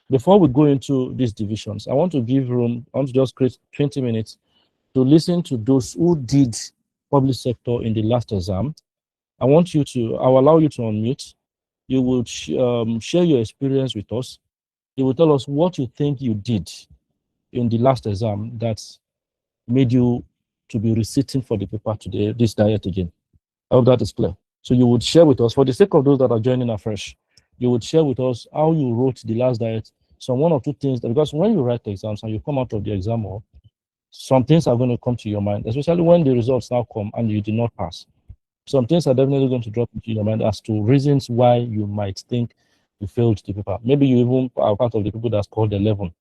Before we go into these divisions, I want to give room, I want to just create 20 minutes to listen to those who did public sector in the last exam. I'll allow you to unmute. You will share your experience with us. You will tell us what you think you did in the last exam that made you to be resitting for the paper today, this diet again. I hope that is clear. So you would share with us, for the sake of those that are joining afresh, you would share with us how you wrote the last diet. So one or two things, because when you write the exams and you come out of the exam hall, some things are going to come to your mind, especially when the results now come and you did not pass. Some things are definitely going to drop into your mind as to reasons why you might think you failed the paper. Maybe you even are part of the people that scored 11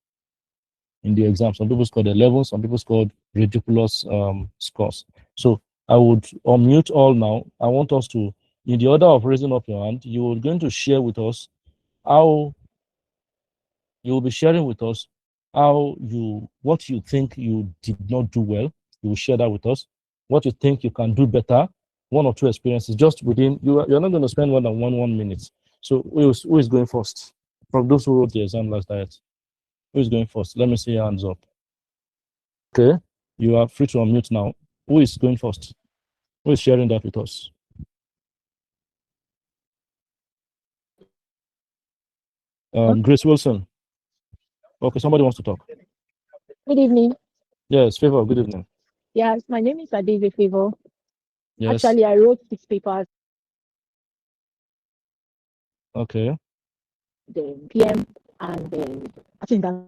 in the exam. Some people scored 11, some people scored ridiculous scores. So I would unmute all now. I want us to, in the order of raising up your hand, you are going to share with us how you will be sharing with us what you think you did not do well. You will share that with us. What you think you can do better. One or two experiences just within you're not going to spend more than 1 minute. So who is going first? From those who wrote the exam last night, who is going first? Let me see your hands up. Okay, you are free to unmute now. Who is going first? Who is sharing that with us? Grace Wilson. Okay, somebody wants to talk. Good evening. Yes, Favor, good evening. Yes, my name is Adeze Favor. Yes. Actually, I wrote 6 papers. Okay. The PM and I think that's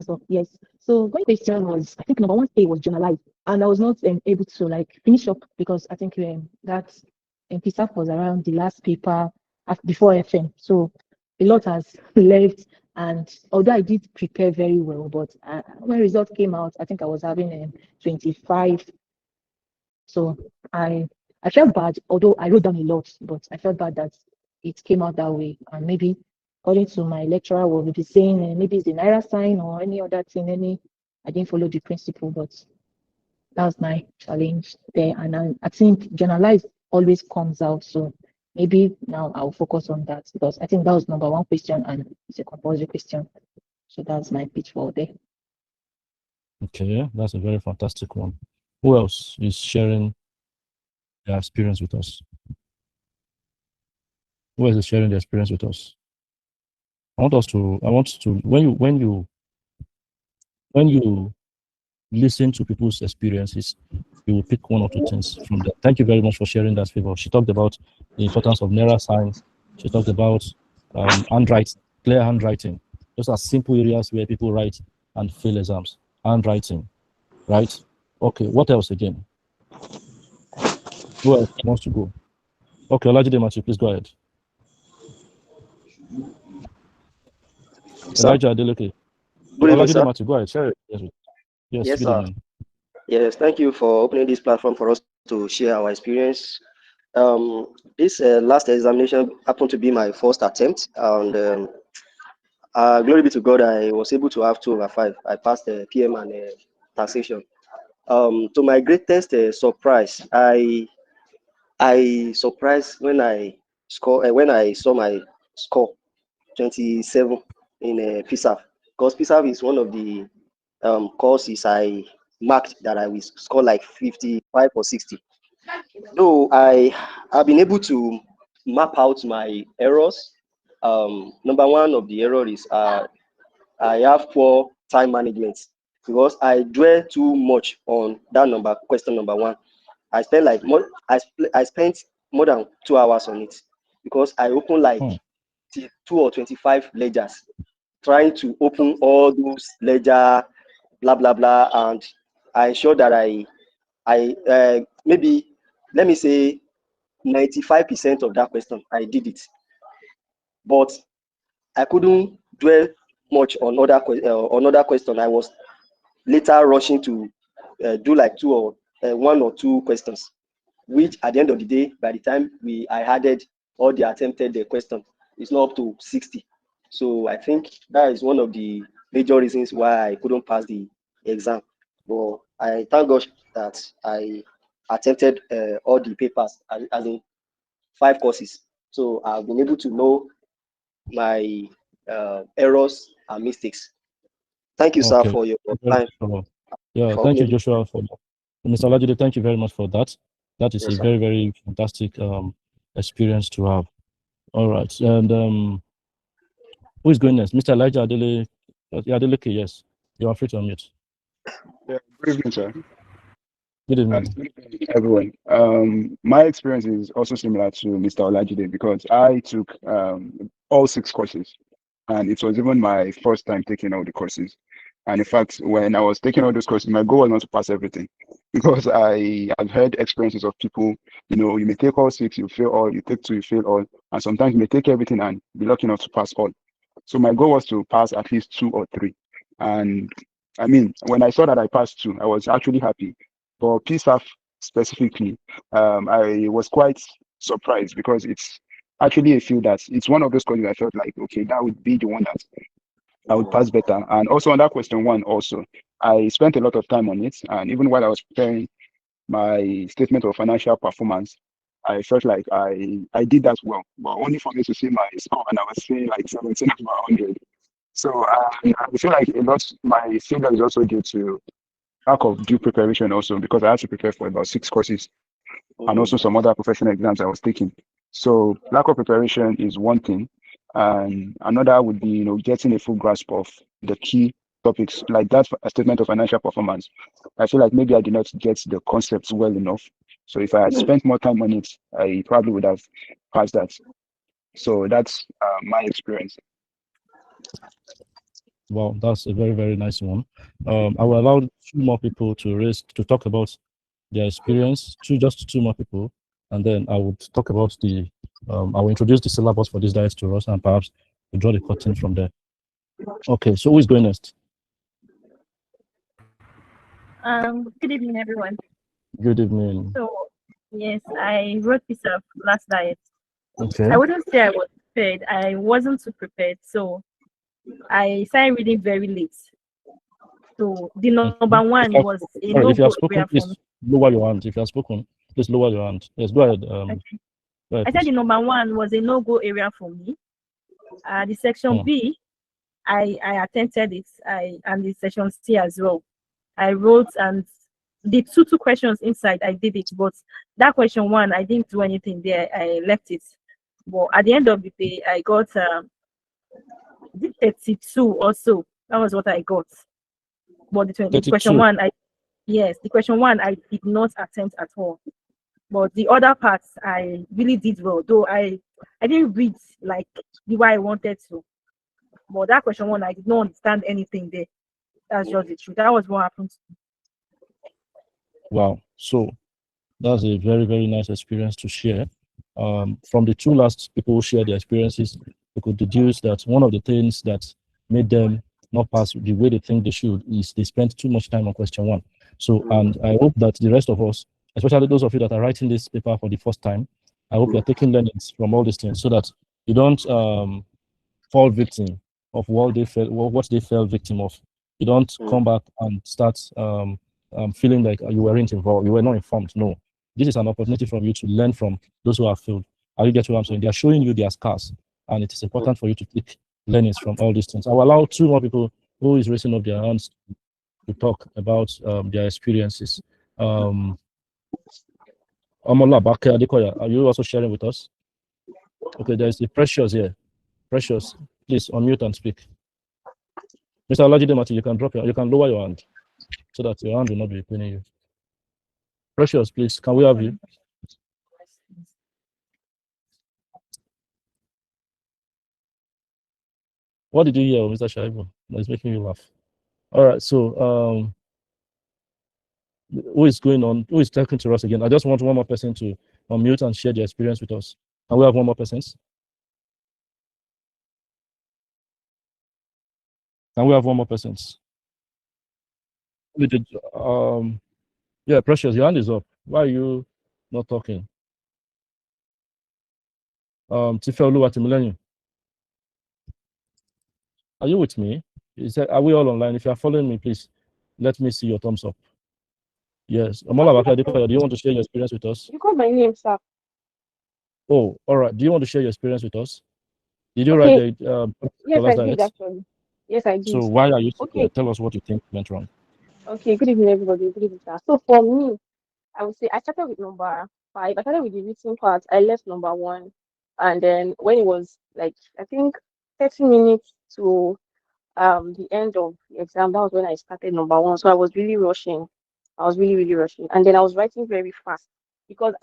all. Yes. So my question was, I think number 1A was generalized, and I was not able to like finish up because I think that Psaf was around the last paper before FM. So a lot has left, and although I did prepare very well, but when results came out, I think I was having 25. So I felt bad, although I wrote down a lot, but I felt bad that it came out that way. And maybe according to my lecturer, will be saying maybe it's a naira sign or any other thing. I didn't follow the principle, but that was my challenge there. And I think generalized always comes out. So maybe now I'll focus on that because I think that was number 1 question and it's a compulsory question. So that's my pitfall there. Okay, that's a very fantastic one. Who else is sharing their experience with us? Who else is sharing their experience with us? I want to when you listen to people's experiences, you will pick one or two things from that. Thank you very much for sharing that, Favor. She talked about the importance of naira signs. She talked about handwriting, clear handwriting. Those are simple areas where people write and fail exams. Handwriting, right? Okay, what else again? Who else wants to go? Okay, Olajide Matthew, please go ahead. Elijah Adeleke. Good evening, Olajide sir. Matthew, go ahead. Share it. Yes, yes, good sir. evening. Yes, thank you for opening this platform for us to share our experience. This last examination happened to be my first attempt, and glory be to God, I was able to have 2/5. I passed the PM and taxation. To my greatest surprise, I surprised when I saw my score 27 in Psaf, because Psaf is one of the courses I marked that I will score like 55 or 60. Though I have been able to map out my errors. Number 1 of the error is I have poor time management because I dwell too much on that question number 1. I spent more than 2 hours on it because I opened like 2 or 25 ledgers, trying to open all those ledger, blah blah blah, and I ensure that maybe let me say 95% of that question I did it, but I couldn't dwell much on another question. I was later rushing to do like 1 or 2 questions, which at the end of the day, by the time I added all the attempted questions, it's not up to 60. So I think that is one of the major reasons why I couldn't pass the exam. But I thank God that I attempted all the papers as in 5 courses. So I've been able to know my errors and mistakes. Thank you, sir, Okay. for your Very time. much. Yeah, For thank you, opening. Joshua, for that. Mr. Olajide, thank you very much for that. That is Yes, a sir. very, very fantastic experience to have. All right. And who is going next? Mr. Elijah Adele. Adeleke, yes. You are free to unmute. Yeah, good evening, sir. Good evening. Good evening, everyone. My experience is also similar to Mr. Olajide because I took all 6 courses, and it was even my first time taking all the courses. And in fact, when I was taking all those courses, my goal was not to pass everything because I have heard experiences of people, you may take all 6, you fail all, you take 2, you fail all, and sometimes you may take everything and be lucky enough to pass all. So my goal was to pass at least 2 or 3. And I mean, when I saw that I passed 2, I was actually happy. For Psaf specifically, I was quite surprised because it's actually a field that it's one of those courses I felt like, okay, that would be the one that I would pass better. And also on that question one, also, I spent a lot of time on it. And even while I was preparing my statement of financial performance, I felt like I did that well, but only for me to see my score, and I was saying like 17 over 100. So I feel like a lot, my failure is also due to lack of due preparation also because I had to prepare for about 6 courses and also some other professional exams I was taking. So lack of preparation is one thing, and another would be getting a full grasp of the key topics like that statement of financial performance. I feel like maybe I did not get the concepts well enough. So if I had spent more time on it, I probably would have passed that. So that's my experience. Wow, that's a very, very nice one. I will allow 2 more people to talk about their experience, just 2 more people, and then I would talk about I will introduce the syllabus for this diet to us, and perhaps we draw the curtain from there. Okay, so who is going next? Good evening, everyone. Good evening. So, yes, I wrote Psaf last night. Okay. I wouldn't say I was prepared. I wasn't too prepared. So, I started reading very late. So, the number one was a Sorry, if you no-go have spoken, area for please me. lower your hand. If you have spoken, please lower your hand. Yes, go ahead. Okay. Go ahead, I said please. the number one was a no-go area for me. The section B, I attempted it. And the section C as well. I wrote, and the two questions inside I did it, but that question one I didn't do anything there. I left it. But at the end of the day, I got 32 or so. That was what I got. But the question 32. one, the question one I did not attempt at all. But the other parts I really did well, though I didn't read like the way I wanted to. But that question one, I did not understand anything there. That's just the truth. That was what happened. Wow. So that's a very, very nice experience to share. From the 2 last people who shared their experiences, we could deduce that one of the things that made them not pass the way they think they should is they spent too much time on question 1. So, and I hope that the rest of us, especially those of you that are writing this paper for the first time, I hope you're taking learnings from all these things so that you don't fall victim of what they fell victim of. You don't come back and start feeling like you weren't involved, you were not informed. No, this is an opportunity for you to learn from those who have failed. Are you get what I'm saying? They are showing you their scars, and it is important for you to take learnings from all these things. I will allow 2 more people who is raising up their hands to talk about their experiences. Amola Bake Adekoya, are you also sharing with us? Okay, there is the Precious here. Precious, please unmute and speak. Mr. Olajide Mati, you can lower your hand so that your hand will not be paining you. Precious, please, can we have you? What did you hear, Mr. Shaibu? It's making you laugh. All right, so who is going on? Who is talking to us again? I just want 1 more person to unmute and share their experience with us. Can we have 1 more person? Can we have 1 more person? Yeah, Precious, your hand is up. Why are you not talking? Tifeolu Atimilenu, are you with me? Are we all online? If you are following me, please let me see your thumbs up. Yes. Amola Bake Adekoya, do you want to share your experience with us? You called my name, sir. Oh, all right. Do you want to share your experience with us? Did you Okay. write the Yes, I scholars did dialects? actually. Yes, I So did. why are you Okay. tell us what you think went wrong? Okay. Good evening, everybody. Good evening, sir. So for me, I would say I started with number 5. I started with the written part. I left number 1, and then when it was like I think 30 minutes to the end of the exam, that was when I started number 1. So I was really rushing. I was really really rushing, and then I was writing very fast because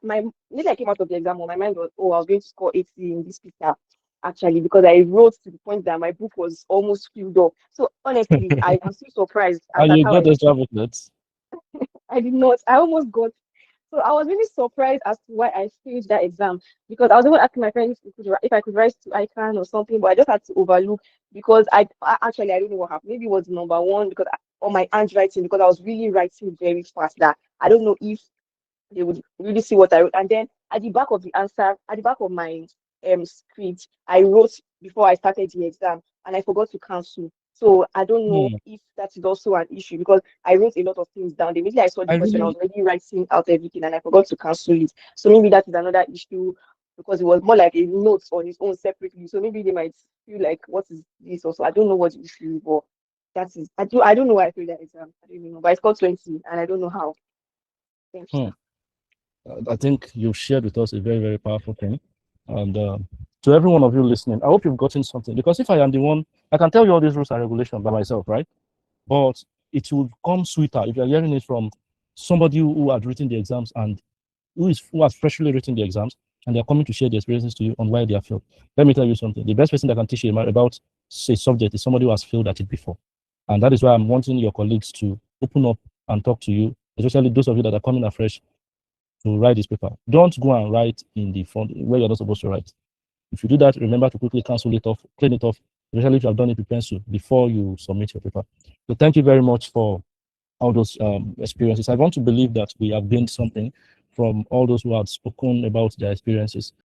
my immediately I came out of the exam, my mind was, oh, I was going to score 80 in this paper actually, because I wrote to the point that my book was almost filled up. So honestly, I am still surprised And at you how got I extra booklets. I did not. I almost got. So I was really surprised as to why I failed that exam, because I was even asking my friends if I could write to ICANN or something, but I just had to overlook because actually I don't know what happened. Maybe it was number 1 because on my handwriting, because I was really writing very fast that I don't know if they would really see what I wrote. And then at the back of the answer, at the back of my script, I wrote before I started the exam, and I forgot to cancel. So I don't know Hmm. if that is also an issue because I wrote a lot of things down. The immediately I saw the I question, I was really already writing out everything, and I forgot to cancel it. So maybe that is another issue because it was more like a note on its own separately. So maybe they might feel like, what is this? Also, I don't know what the issue is, but that is I don't know why I failed that exam. I don't even know, but I scored 20, and I don't know how. Thank you, hmm. sir. I think you've shared with us a very, very powerful thing. And to every one of you listening, I hope you've gotten something. Because if I am the one, I can tell you all these rules and regulations by myself, right? But it will come sweeter if you're hearing it from somebody who had written the exams and who has freshly written the exams, and they're coming to share their experiences to you on why they have failed. Let me tell you something. The best person that can teach you about a subject is somebody who has failed at it before. And that is why I'm wanting your colleagues to open up and talk to you, especially those of you that are coming afresh to write this paper. Don't go and write in the front where you're not supposed to write. If you do that, remember to quickly cancel it off, clean it off, especially if you have done it with pencil before you submit your paper. So thank you very much for all those experiences. I want to believe that we have gained something from all those who have spoken about their experiences.